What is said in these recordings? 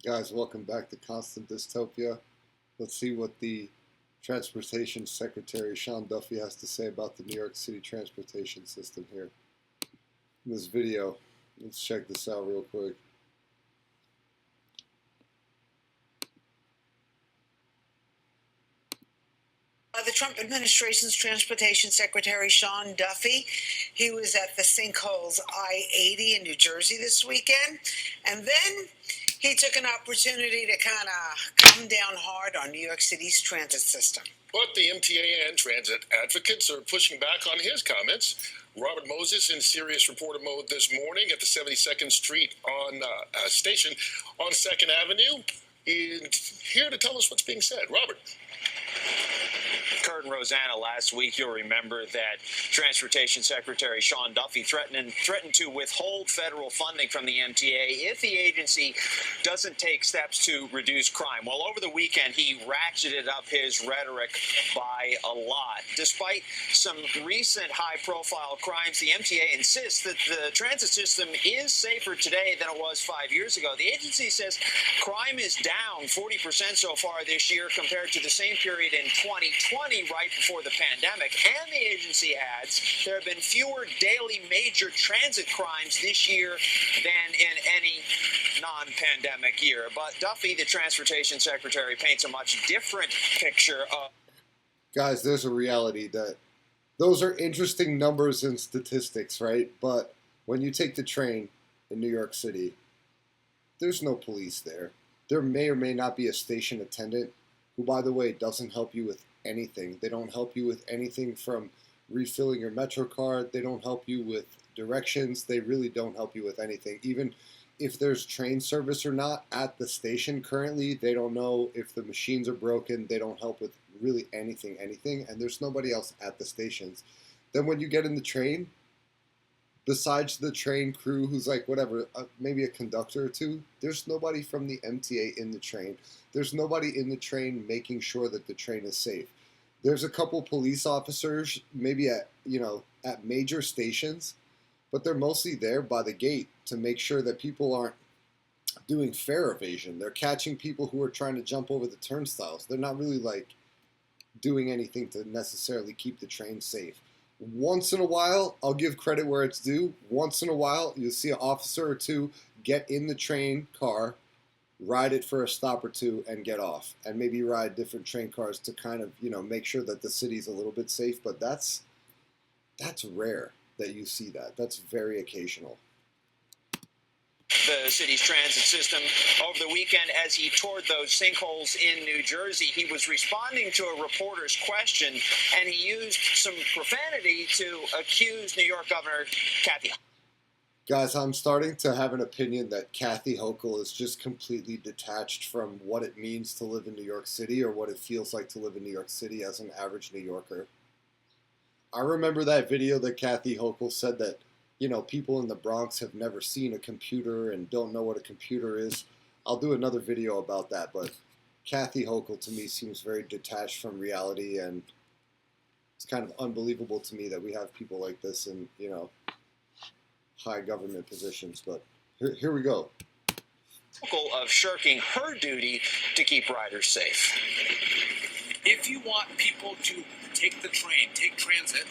Guys, welcome back to Constant Dystopia. Let's see what the Transportation Secretary Sean Duffy has to say about the New York City transportation system here. In this video, let's check this out real quick. The Trump administration's Transportation Secretary Sean Duffy. He was at the sinkholes I-80 in New Jersey this weekend, and then he took an opportunity to kind of come down hard on New York City's transit system. But the MTA and transit advocates are pushing back on his comments. Robert Moses in serious reporter mode this morning at the 72nd Street on station on 2nd Avenue. He's here to tell us what's being said. Robert. Kurt and Rosanna, last week you'll remember that Transportation Secretary Sean Duffy threatened to withhold federal funding from the MTA if the agency doesn't take steps to reduce crime. Well, over the weekend he ratcheted up his rhetoric by a lot. Despite some recent high-profile crimes, the MTA insists that the transit system is safer today than it was 5 years ago. The agency says crime is down 40% so far this year compared to the same period in 2020, right before the pandemic. And the agency adds there have been fewer daily major transit crimes this year than in any non-pandemic year. But Duffy, the transportation secretary, paints a much different picture of... Guys, there's a reality that those are interesting numbers and statistics, right? But when you take the train in New York City, there's no police there. There may or may not be a station attendant who, by the way, doesn't help you with anything. They don't help you with anything from refilling your Metro card. They don't help you with directions. They really don't help you with anything. Even if there's train service or not at the station currently, they don't know if the machines are broken. They don't help with really anything, and there's nobody else at the stations. Then when you get in the train, besides the train crew who's like whatever, maybe a conductor or two, there's nobody from the MTA in the train. There's nobody in the train making sure that the train is safe. There's a couple police officers maybe at major stations, but they're mostly there by the gate to make sure that people aren't doing fare evasion. They're catching people who are trying to jump over the turnstiles. They're not really like doing anything to necessarily keep the train safe. Once in a while, I'll give credit where it's due. Once in a while, you'll see an officer or two get in the train car, ride it for a stop or two, and get off. And maybe ride different train cars to kind of, make sure that the city's a little bit safe. But that's rare that you see that. That's very occasional. The city's transit system over the weekend as he toured those sinkholes in New Jersey. He was responding to a reporter's question, and he used some profanity to accuse New York Governor Kathy. Guys, I'm starting to have an opinion that Kathy Hochul is just completely detached from what it means to live in New York City or what it feels like to live in New York City as an average New Yorker. I remember that video that Kathy Hochul said that people in the Bronx have never seen a computer and don't know what a computer is. I'll do another video about that, but Kathy Hochul to me seems very detached from reality, and it's kind of unbelievable to me that we have people like this in, high government positions. But here we go. Of shirking her duty to keep riders safe. If you want people to take the train, take transit,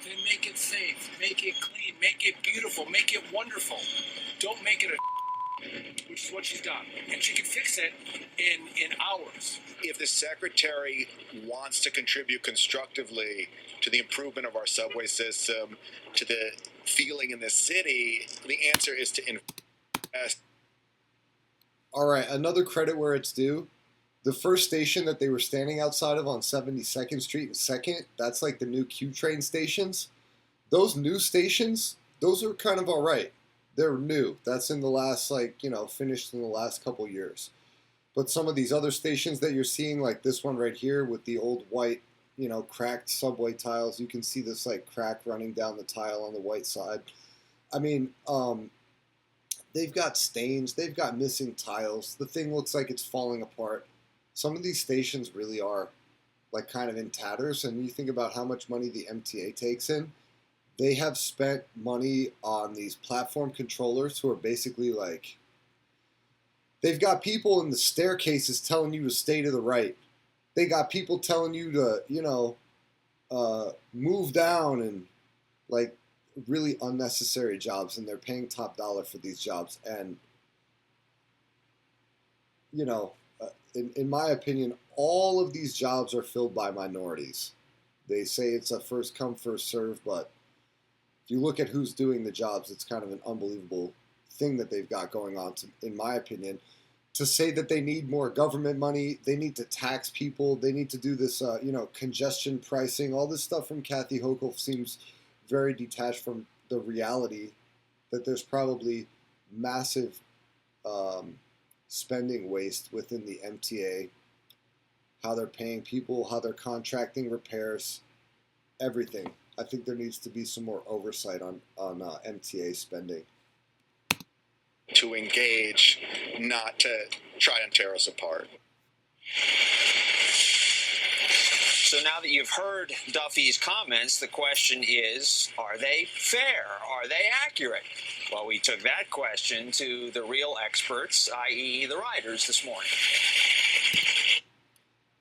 then make it safe, make it clean, make it beautiful, make it wonderful. Don't make it a which is what she's done. And she can fix it in hours. If the secretary wants to contribute constructively to the improvement of our subway system, to the feeling in the city, the answer is to invest. All right, another credit where it's due. The first station that they were standing outside of on 72nd Street and 2nd, that's like the new Q train stations. Those new stations, those are kind of all right. They're new. That's in the last, finished in the last couple years. But some of these other stations that you're seeing, like this one right here with the old white, cracked subway tiles, you can see this crack running down the tile on the white side. I mean, they've got stains. They've got missing tiles. The thing looks like it's falling apart. Some of these stations really are kind of in tatters, and you think about how much money the MTA takes in. They have spent money on these platform controllers who are basically They've got people in the staircases telling you to stay to the right. They got people telling you to, move down, and like really unnecessary jobs, and they're paying top dollar for these jobs. And you know, in my opinion, all of these jobs are filled by minorities. They say it's a first come, first serve, but if you look at who's doing the jobs, it's kind of an unbelievable thing that they've got going on, in my opinion. To say that they need more government money, they need to tax people, they need to do this, congestion pricing, all this stuff from Kathy Hochul seems very detached from the reality that there's probably massive spending waste within the MTA, how they're paying people, how they're contracting repairs, everything. I think there needs to be some more oversight on MTA spending. To engage, not to try and tear us apart. So now that you've heard Duffy's comments, the question is, are they fair? Are they accurate? Well, we took that question to the real experts, i.e. the riders, this morning.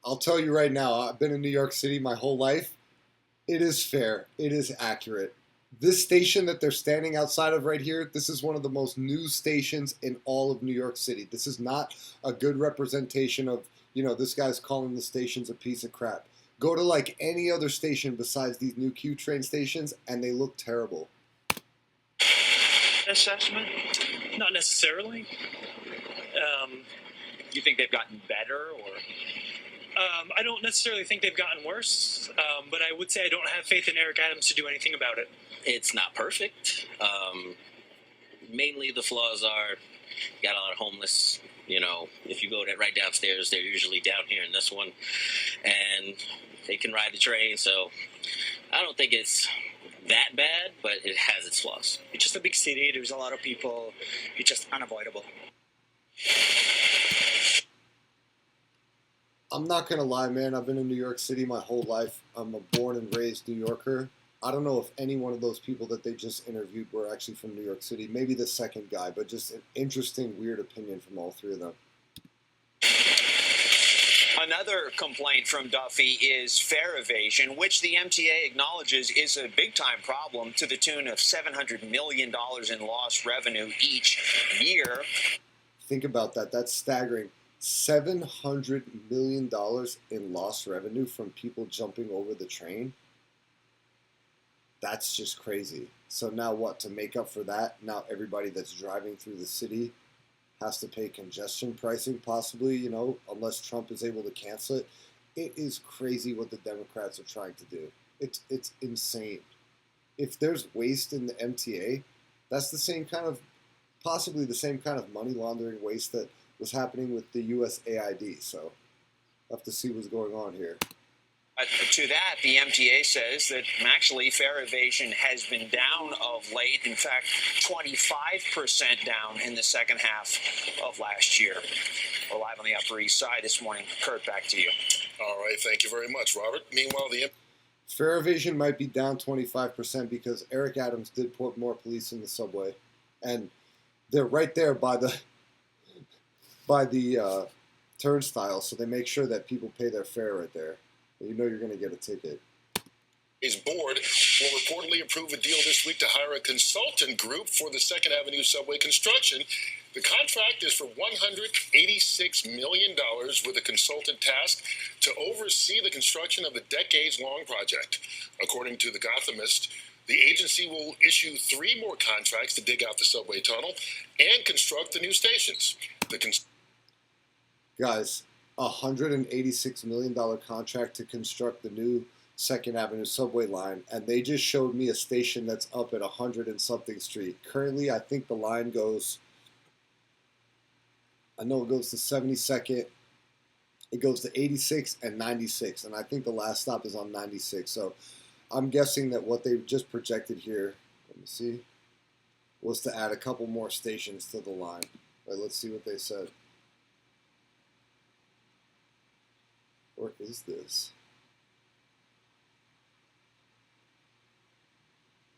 I'll tell you right now, I've been in New York City my whole life. It is fair. It is accurate. This station that they're standing outside of right here, this is one of the most news stations in all of New York City. This is not a good representation of, this guy's calling the stations a piece of crap. Go to like any other station besides these new Q train stations, and they look terrible. Assessment? Not necessarily. You think they've gotten better, or? I don't necessarily think they've gotten worse, but I would say I don't have faith in Eric Adams to do anything about it. It's not perfect. Mainly the flaws are, you got a lot of homeless. If you go right downstairs, they're usually down here in this one, and they can ride the train. So I don't think it's that bad, but it has its flaws. It's just a big city. There's a lot of people. It's just unavoidable. I'm not going to lie, man. I've been in New York City my whole life. I'm a born and raised New Yorker. I don't know if any one of those people that they just interviewed were actually from New York City. Maybe the second guy, but just an interesting, weird opinion from all three of them. Another complaint from Duffy is fare evasion, which the MTA acknowledges is a big-time problem to the tune of $700 million in lost revenue each year. Think about that. That's staggering. $700 million in lost revenue from people jumping over the train. That's just crazy. So now what? To make up for that, now everybody that's driving through the city has to pay congestion pricing, possibly, unless Trump is able to cancel it. It is crazy what the Democrats are trying to do. It's insane. If there's waste in the MTA, that's possibly the same kind of money laundering waste that was happening with the USAID. So we'll have to see what's going on here. To that, the MTA says that actually fare evasion has been down of late. In fact, 25% down in the second half of last year. We're live on the Upper East Side this morning. Kurt, back to you. All right, thank you very much, Robert. Meanwhile, fare evasion might be down 25% because Eric Adams did put more police in the subway, and they're right there by the turnstile, so they make sure that people pay their fare right there. You're going to get a ticket. His board will reportedly approve a deal this week to hire a consultant group for the 2nd Avenue subway construction. The contract is for $186 million with a consultant tasked to oversee the construction of the decades-long project. According to the Gothamist, the agency will issue 3 more contracts to dig out the subway tunnel and construct the new stations. Guys, a $186 million contract to construct the new 2nd Avenue subway line, and they just showed me a station that's up at 100 and something street. Currently, I think the line goes, I know it goes to 72nd, it goes to 86 and 96, and I think the last stop is on 96. So I'm guessing that what they just projected here, let me see, was to add a couple more stations to the line. Right, let's see what they said. Or is this?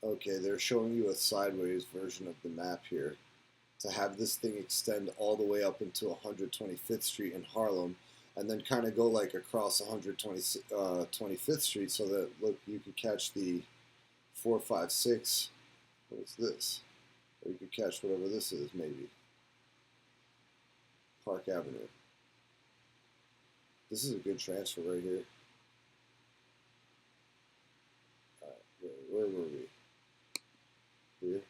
Okay, they're showing you a sideways version of the map here. to have this thing extend all the way up into 125th Street in Harlem, and then kind of go like across 125th Street, so that, look, you could catch the 456. What is this? Or you could catch whatever this is, maybe. Park Avenue. This is a good transfer right here. Alright, where were we? Here.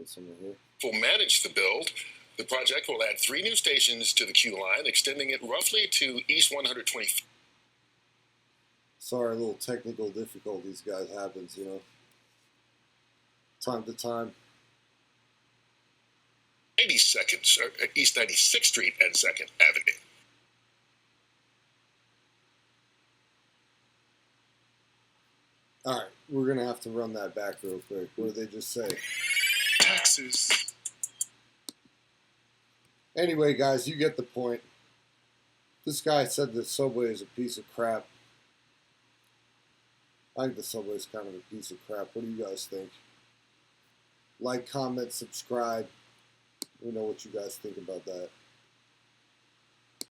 Somewhere here. Will manage the build. The project will add 3 new stations to the Q line, extending it roughly to East 120th. Sorry, a little technical difficulties, guys, happens, you know. Time to time. 92nd, or East 96th Street and 2nd Avenue. All right, we're going to have to run that back real quick. What did they just say? Taxes. Anyway, guys, you get the point. This guy said the subway is a piece of crap. I think the subway is kind of a piece of crap. What do you guys think? Like, comment, subscribe. We know what you guys think about that.